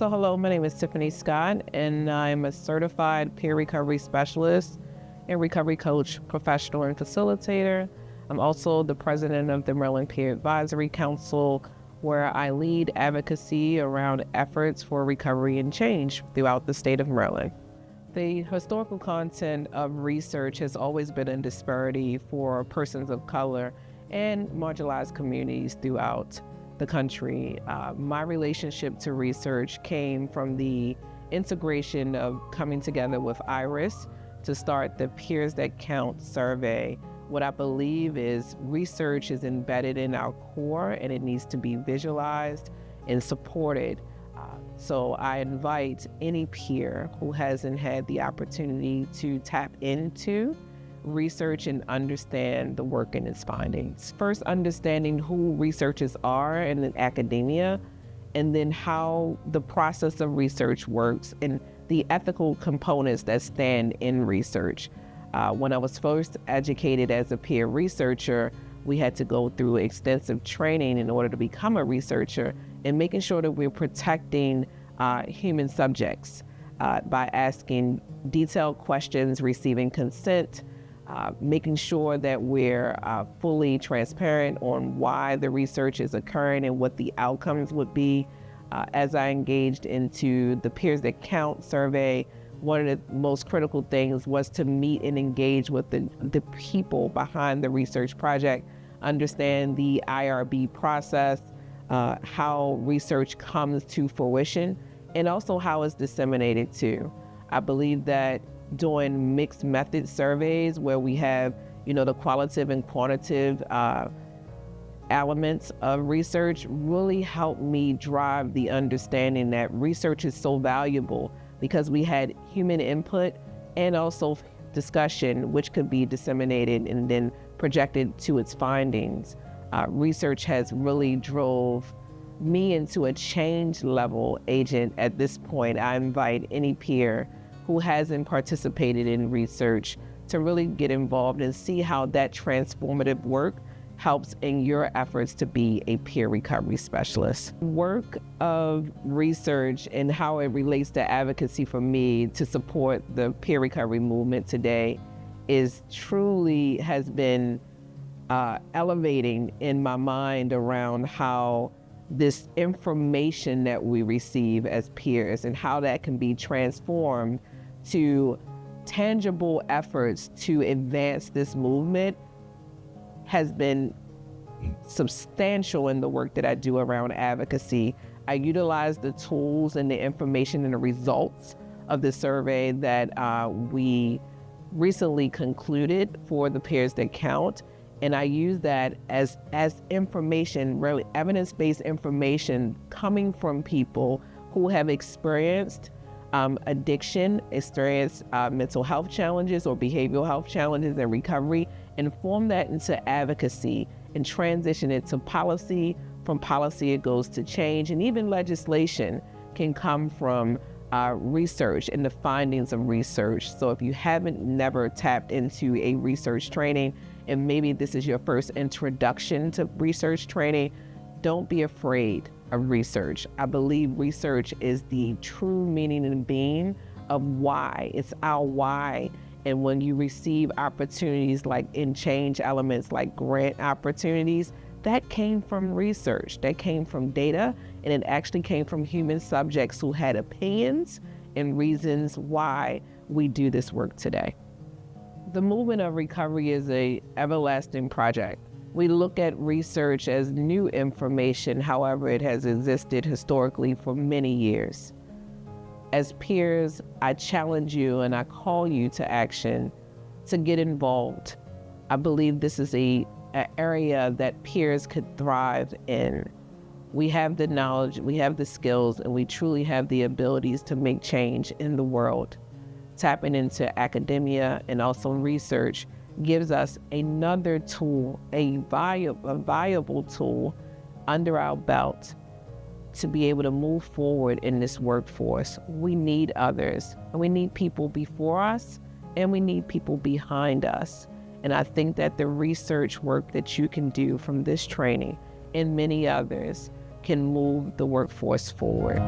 So hello, my name is Tiffinee Scott, and I'm a certified peer recovery specialist and recovery coach, professional, and facilitator. I'm also the president of the Maryland Peer Advisory Council, where I lead advocacy around efforts for recovery and change throughout the state of Maryland. The historical content of research has always been in disparity for persons of color and marginalized communities throughout the country. My relationship to research came from the integration of coming together with IRIS to start the Peers That Count survey. What I believe is research is embedded in our core and it needs to be visualized and supported. So I invite any peer who hasn't had the opportunity to tap into research and understand the work and its findings. First, understanding who researchers are in academia, and then how the process of research works and the ethical components that stand in research. When I was first educated as a peer researcher, we had to go through extensive training in order to become a researcher, and making sure that we're protecting human subjects by asking detailed questions, receiving consent, making sure that we're fully transparent on why the research is occurring and what the outcomes would be. As I engaged into the Peers That Count survey, one of the most critical things was to meet and engage with the people behind the research project, understand the IRB process, how research comes to fruition, and also how it's disseminated too. I believe that doing mixed method surveys where we have, the qualitative and quantitative elements of research really helped me drive the understanding that research is so valuable because we had human input and also discussion, which could be disseminated and then projected to its findings. Research has really drove me into a change level agent at this point. I invite any peer who hasn't participated in research to really get involved and see how that transformative work helps in your efforts to be a peer recovery specialist. Work of research and how it relates to advocacy for me to support the peer recovery movement today has been elevating in my mind around how this information that we receive as peers and how that can be transformed to tangible efforts to advance this movement has been substantial in the work that I do around advocacy. I utilize the tools and the information and the results of the survey that we recently concluded for the Peers That Count, and I use that as information, really evidence-based information coming from people who have experienced addiction, experienced mental health challenges or behavioral health challenges and recovery, and form that into advocacy and transition it to policy. From policy, it goes to change, and even legislation can come from research and the findings of research. So if you haven't never tapped into a research training, and maybe this is your first introduction to research training, don't be afraid of research. I believe research is the true meaning and being of why. It's our why. And when you receive opportunities like in change elements like grant opportunities, that came from research, that came from data, and it actually came from human subjects who had opinions and reasons why we do this work today. The movement of recovery is an everlasting project. We look at research as new information, however, it has existed historically for many years. As peers, I challenge you and I call you to action to get involved. I believe this is an area that peers could thrive in. We have the knowledge, we have the skills, and we truly have the abilities to make change in the world. Tapping into academia and also research gives us another tool, a viable tool under our belt to be able to move forward in this workforce. We need others, and we need people before us, and we need people behind us. And I think that the research work that you can do from this training and many others can move the workforce forward.